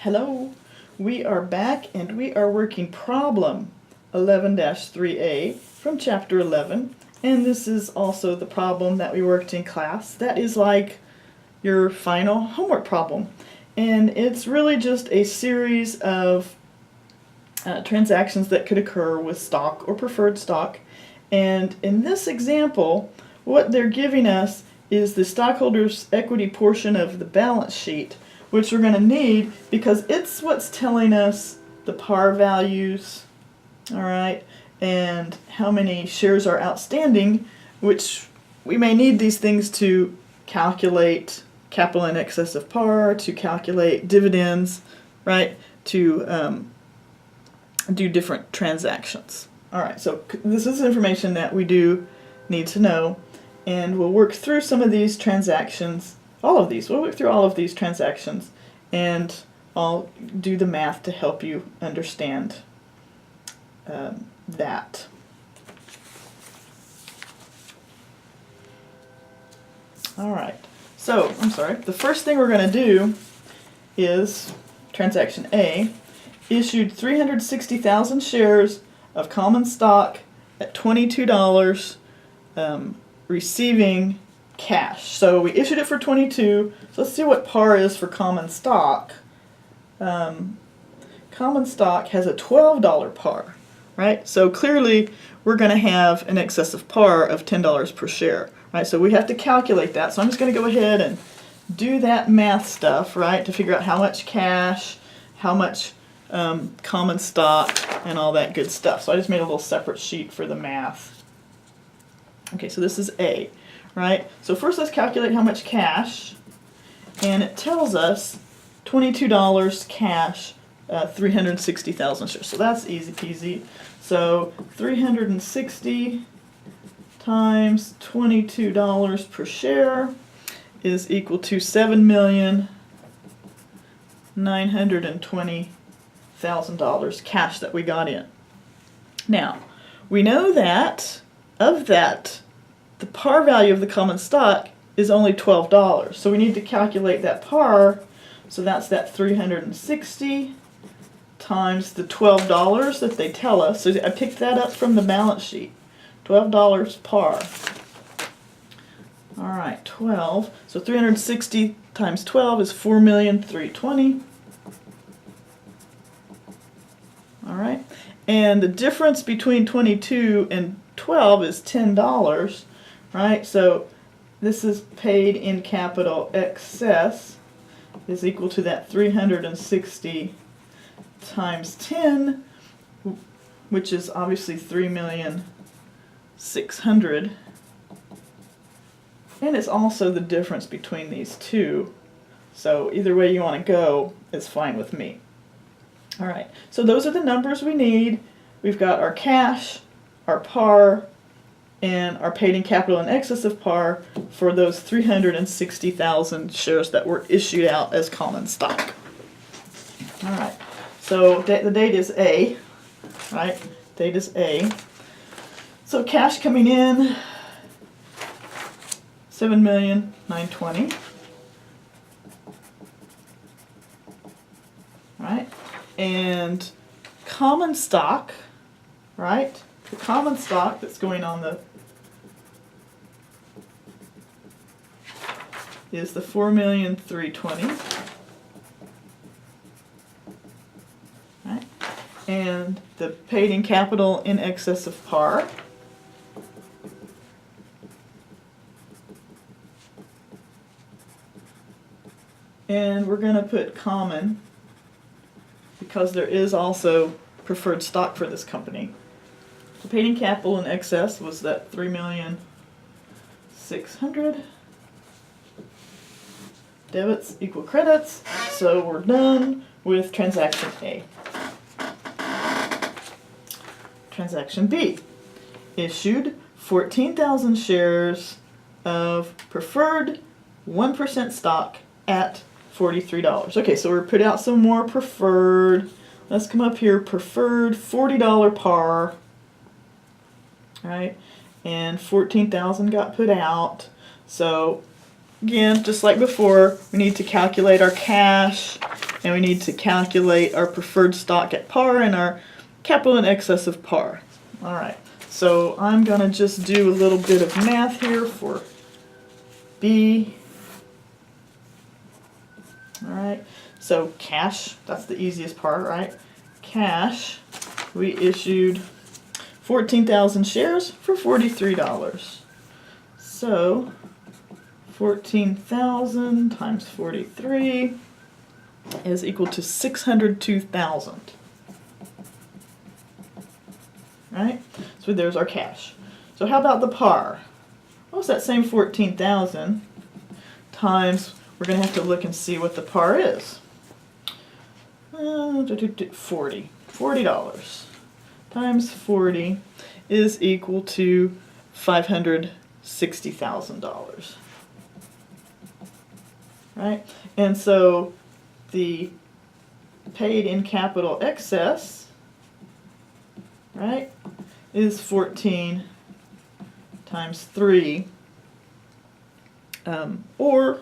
Hello, we are back and we are working problem 11-3A from chapter 11, and this is also the problem that we worked in class. That is like your final homework problem, and it's really just a series of transactions that could occur with stock or preferred stock. And in this example, what they're giving us is the stockholders' equity portion of the balance sheet, which we're going to need because it's what's telling us the par values, all right, and how many shares are outstanding, which we may need these things to calculate capital in excess of par, to calculate dividends, right, to do different transactions. All right, so this is information that we do need to know, and we'll work through some of these transactions. We'll work through all of these transactions, and I'll do the math to help you understand that. All right, so the first thing we're going to do is transaction A, issued 360,000 shares of common stock at $22, receiving cash. So we issued it for 22. So let's see what par is for common stock. Common stock has a $12 par, right? So clearly we're going to have an excess of par of $10 per share, right? So we have to calculate that. So I'm just going to go ahead and do that math stuff, right, to figure out how much cash, how much common stock, and all that good stuff. So I just made a little separate sheet for the math. Okay, so this is A, right? So first let's calculate how much cash, and it tells us $22 cash, 360,000 shares. So that's easy peasy. So 360 times $22 per share is equal to $7,920,000 cash that we got in. Now, we know that of that, the par value of the common stock is only $12. So we need to calculate that par. So that's that 360 times the $12 that they tell us. So I picked that up from the balance sheet. $12 par. All right, 12. So 360 times 12 is 4,320,000. All right, and the difference between 22 and 12 is $10, right? So this is paid in capital excess is equal to that 360 times 10, which is obviously 3,600,000. And it's also the difference between these two. So either way you want to go is fine with me. All right, so those are the numbers we need. We've got our cash, our par, and our paid in capital in excess of par for those 360,000 shares that were issued out as common stock. All right, so the date is A, right? Date is A. So cash coming in, 7,920,000. Right? And common stock, right? The common stock that's going on the is the 4,320,000. Right? And the paid in capital in excess of par. And we're going to put common because there is also preferred stock for this company. The paid in capital in excess was that 3,600,000. Debits equal credits, so we're done with transaction A. Transaction B. Issued 14,000 shares of preferred 1% stock at $43. Okay, so we're put out some more preferred. Let's come up here, preferred $40 par. All right, and 14,000 got put out. So again, just like before, we need to calculate our cash and we need to calculate our preferred stock at par and our capital in excess of par. All right, so I'm going to just do a little bit of math here for B. All right, so cash, that's the easiest part, right? Cash, we issued 14,000 shares for $43. So 14,000 times 43 is equal to 602,000. Right? So there's our cash. So how about the par? Well, it's that same 14,000 times, we're going to have to look and see what the par is. $40 times 40 is equal to $560,000. Right? And so the paid in capital excess, right, is 14 times 3, or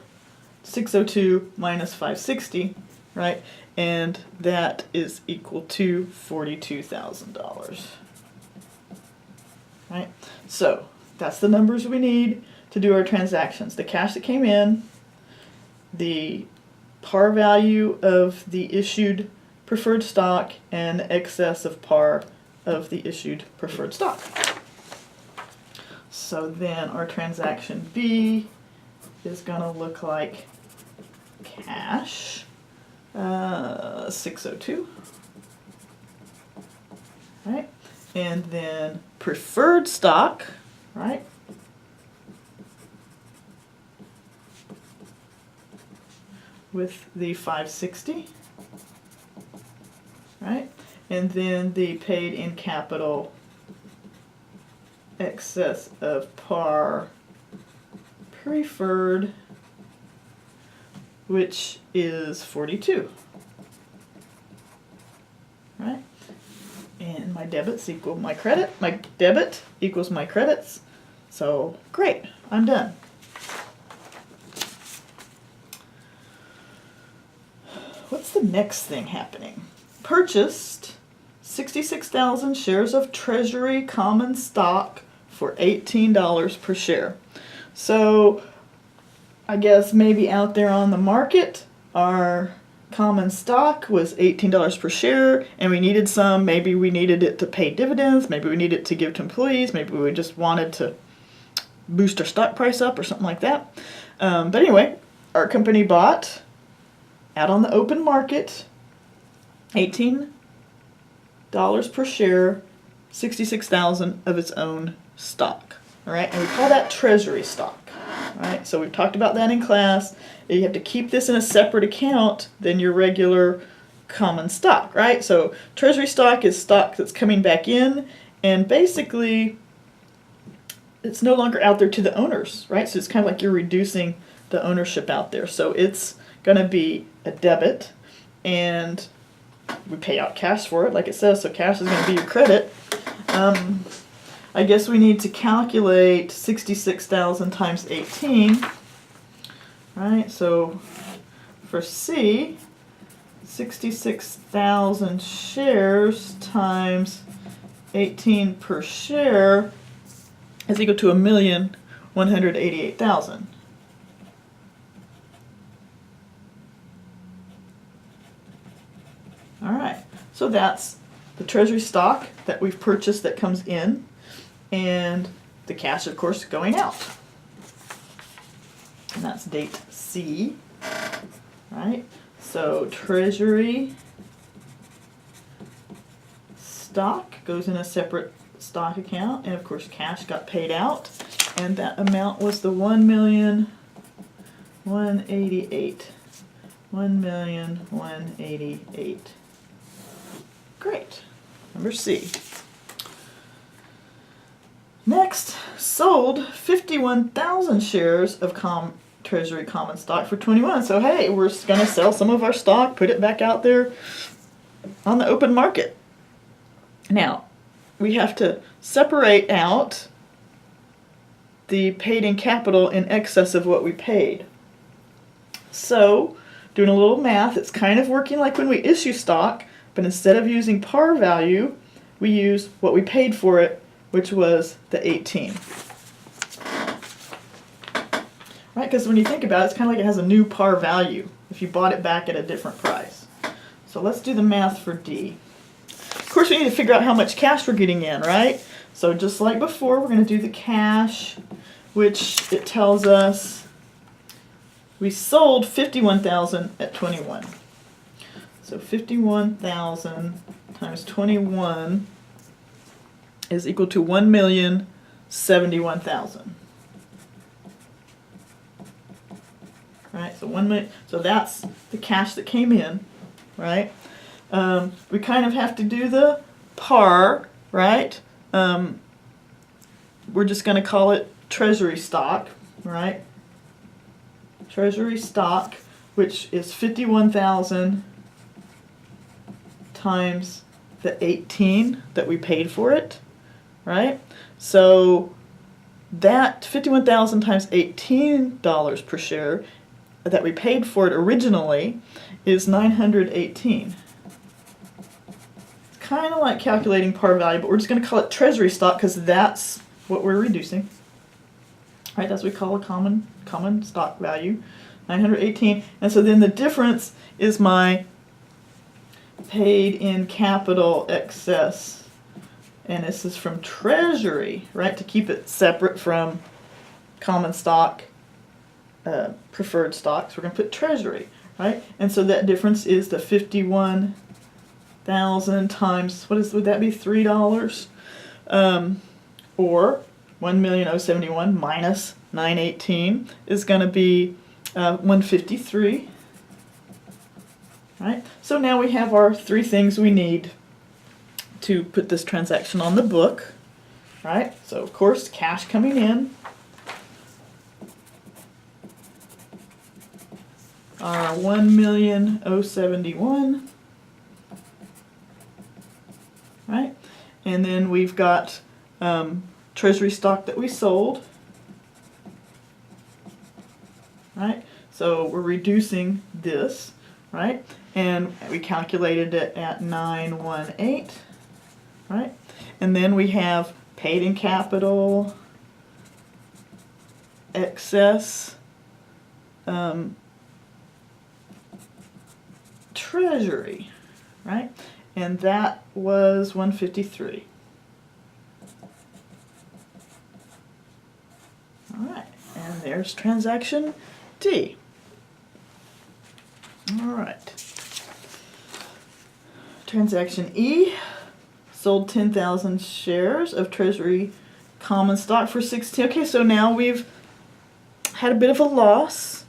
602 minus 560, right? And that is equal to $42,000. Right? So that's the numbers we need to do our transactions. The cash that came in, the par value of the issued preferred stock, and excess of par of the issued preferred stock. So then our transaction B is going to look like cash, 602, right? And then preferred stock, right? With the 560, right? And then the paid in capital excess of par preferred, which is 42, right? And my debits equal my credit. My debit equals my credits. So great, I'm done. What's the next thing happening? Purchased 66,000 shares of Treasury common stock for $18 per share. So I guess maybe out there on the market, our common stock was $18 per share, and we needed some. Maybe we needed it to pay dividends. Maybe we needed it to give to employees. Maybe we just wanted to boost our stock price up or something like that. But anyway, our company bought out on the open market $18 per share, 66,000 of its own stock. All right, and we call that treasury stock. All right, so we've talked about that in class. You have to keep this in a separate account than your regular common stock, right? So treasury stock is stock that's coming back in, and basically it's no longer out there to the owners, right? So it's kind of like you're reducing the ownership out there. So it's going to be a debit, and we pay out cash for it, like it says, so cash is going to be your credit. I guess we need to calculate 66,000 times 18, right? So for C, 66,000 shares times 18 per share is equal to 1,188,000. All right, so that's the treasury stock that we've purchased that comes in, and the cash, of course, going out. And that's date C, right? So treasury stock goes in a separate stock account, and of course cash got paid out, and that amount was the 1,188,000. 1,188,000. Great. Number C. Next, sold 51,000 shares of Treasury common stock for 21. So hey, we're going to sell some of our stock, put it back out there on the open market. Now, we have to separate out the paid in capital in excess of what we paid. So doing a little math. It's kind of working like when we issue stock, but instead of using par value, we use what we paid for it, which was the 18. Right, because when you think about it, it's kind of like it has a new par value if you bought it back at a different price. So let's do the math for D. Of course, we need to figure out how much cash we're getting in, right? So just like before, we're going to do the cash, which it tells us we sold 51,000 at 21. So 51,000 times 21 is equal to 1,071,000. Right, so 1 million. So that's the cash that came in, right? We kind of have to do the par, right? We're just going to call it treasury stock, right? Treasury stock, which is 51,000 times the 18 that we paid for it, right? So that 51,000 times $18 per share that we paid for it originally is 918. It's kind of like calculating par value, but we're just going to call it treasury stock because that's what we're reducing. Right, that's what we call a common stock value, 918. And so then the difference is my paid in capital excess. And this is from treasury, right, to keep it separate from common stock, preferred stocks. We're going to put treasury, right? And so that difference is the 51,000 times, would that be $3? Or 1,071,000 minus 918 is going to be 153. Right? So now we have our three things we need to put this transaction on the book. Right? So of course, cash coming in. Our 1,071,000. Right? And then we've got treasury stock that we sold. Right? So we're reducing this, right? And we calculated it at 918, right? And then we have paid in capital, excess, treasury, right? And that was 153. All right, and there's transaction D. All right. Transaction E, sold 10,000 shares of Treasury common stock for 16. Okay, so now we've had a bit of a loss,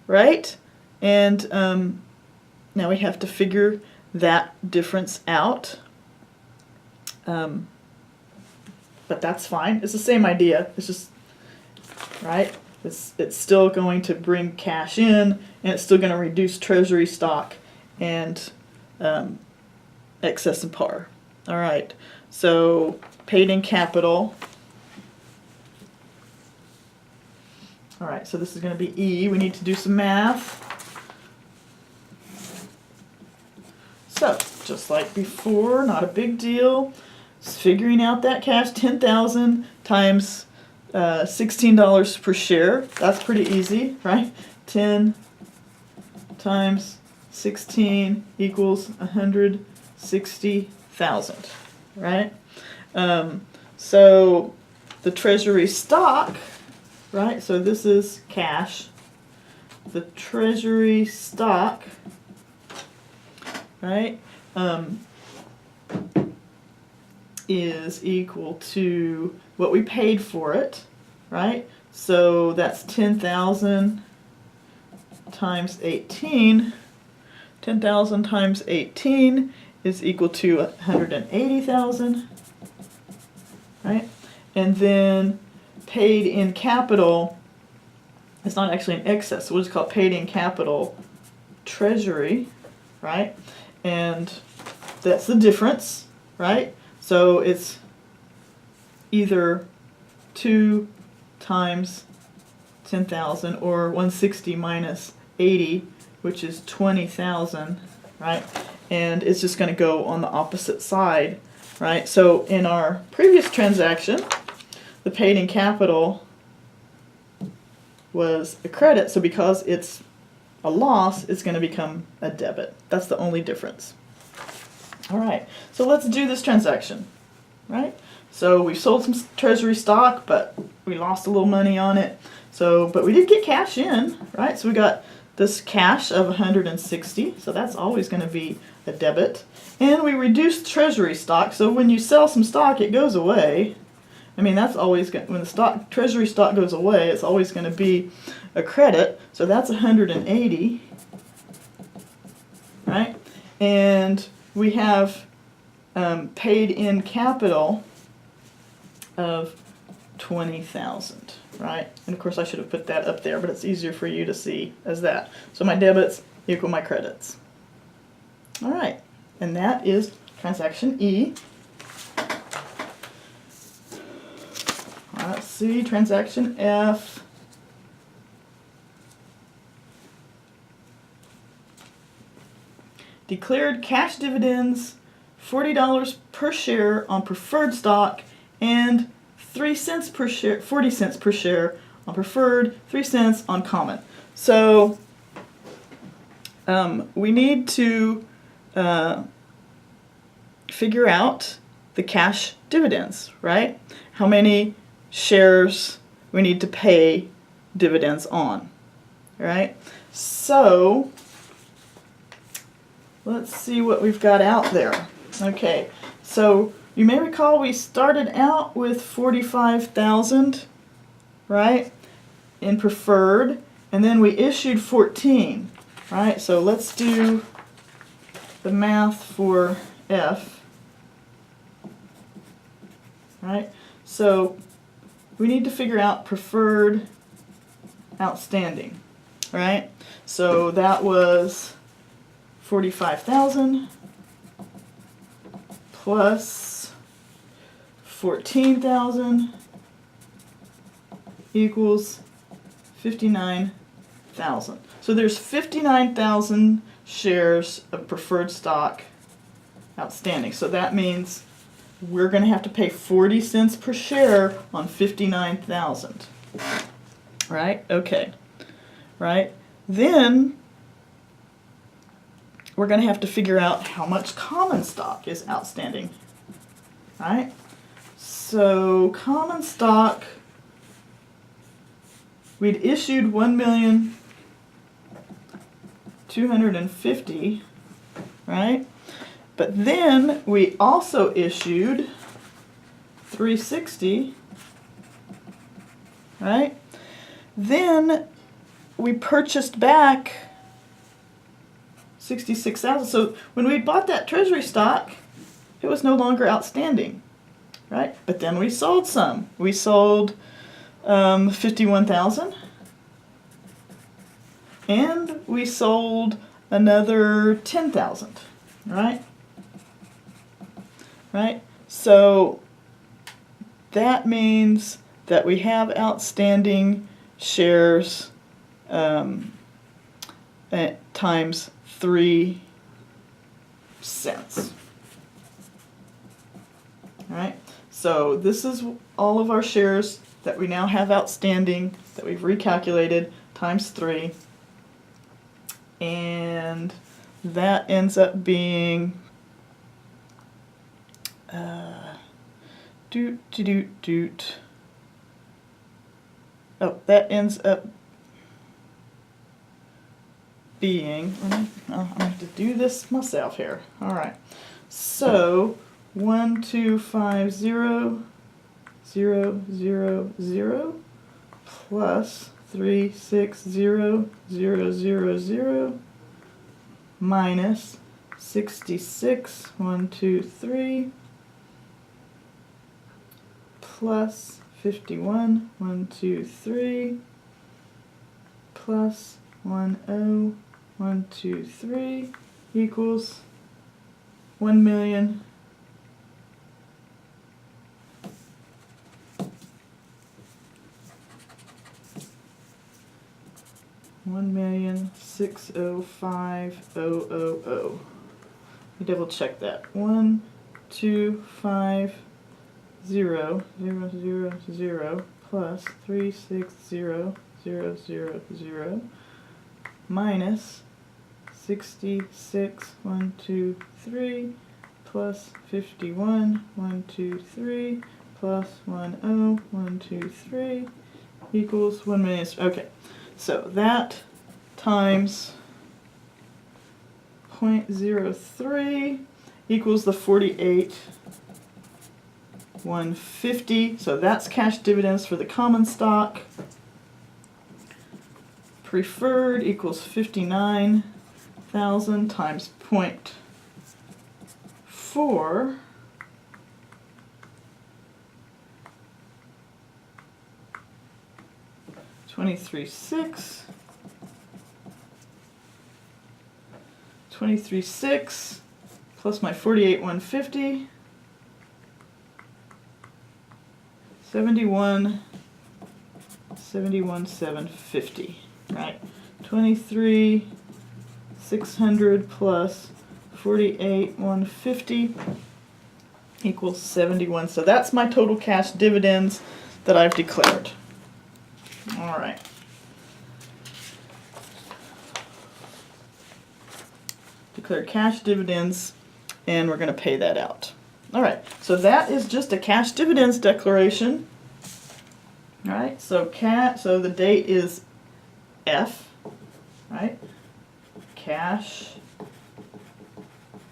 right? And now we have to figure that difference out. But that's fine. It's the same idea. It's just, right? It's still going to bring cash in, and it's still going to reduce treasury stock and excess and par. All right, so paid in capital. All right, so this is going to be E. We need to do some math. So, just like before, not a big deal. Just figuring out that cash, 10,000 times $16 per share. That's pretty easy, right? 10 times 16 equals 160,000, right? So the treasury stock, right? So this is cash. The treasury stock, right, is equal to what we paid for it, right? So that's 10,000 times 18. 10,000 times 18 is equal to 180,000, right? And then paid in capital, it's not actually an excess, so we'll just call it paid in capital treasury, right? And that's the difference, right? So it's either 2 times 10,000 or 160 minus 80 which is 20,000, right? And it's just going to go on the opposite side, right? So in our previous transaction, the paid in capital was a credit, so because it's a loss, it's going to become a debit. That's the only difference. All right, so let's do this transaction, right? So we sold some treasury stock, but we lost a little money on it. So, but we did get cash in, right? So we got this cash of 160, so that's always going to be a debit. And we reduced treasury stock, so when you sell some stock, it goes away. I mean, that's always going, when the treasury stock goes away, it's always going to be a credit. So that's 180, right? And we have paid in capital of 20,000, right? And of course I should have put that up there, but it's easier for you to see as that. So my debits equal my credits. All right, and that is transaction E. Let's see, transaction F. Declared cash dividends, $40 per share on preferred stock and 3 cents per share, 40 cents per share on preferred, 3 cents on common. So we need to figure out the cash dividends, right? How many shares we need to pay dividends on, right? So let's see what we've got out there. Okay, so you may recall we started out with 45,000, right, in preferred, and then we issued 14, right? So let's do the math for F, right? So we need to figure out preferred outstanding, right? So that was 45,000 plus 14,000 equals 59,000. So there's 59,000 shares of preferred stock outstanding. So that means we're going to have to pay 40 cents per share on 59,000. Right? Okay. Right? Then we're going to have to figure out how much common stock is outstanding. Right? So common stock, we'd issued 1,250,000, right? But then we also issued 360, right? Then we purchased back 66,000. So when we bought that treasury stock, it was no longer outstanding, right? But then we sold some. We sold 51,000, and we sold another 10,000, right? Right? So that means that we have outstanding shares times 3 cents. All right? So this is all of our shares that we now have outstanding that we've recalculated times 3. And that ends up being that ends up being, I'm going to have to do this myself here. All right. So 1,250,000 plus 360,000 minus 66,123 plus 51,123 plus 10,123 equals 1,000,000. 1,605,000. Let me double check that. 1,250,000 plus 360,000 minus 66,123 plus 51,123 plus 10,123 equals 1 million. Okay, so that times 0.03 equals the 48,150. So that's cash dividends for the common stock. Preferred equals 59,000 times 0.4. $23,600. 23,600 plus my 48,150. 71,750. Right. 23,600 plus 48,150 equals 71. So that's my total cash dividends that I've declared. All right. Declared cash dividends, and we're going to pay that out. All right. So that is just a cash dividends declaration. All right. So so the date is F, right? Cash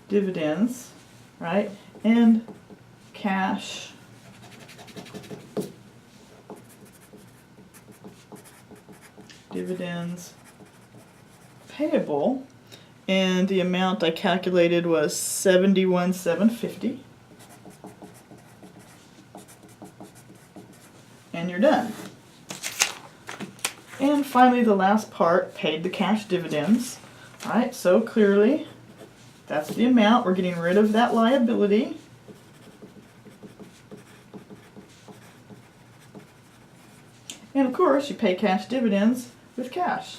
dividends, right? And cash dividends payable, and the amount I calculated was 71,750. And you're done. And finally, the last part, paid the cash dividends. All right, so clearly, that's the amount. We're getting rid of that liability. And of course, you pay cash dividends with cash.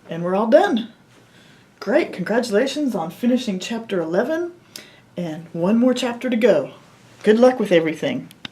And we're all done. Great, congratulations on finishing chapter 11, and one more chapter to go. Good luck with everything.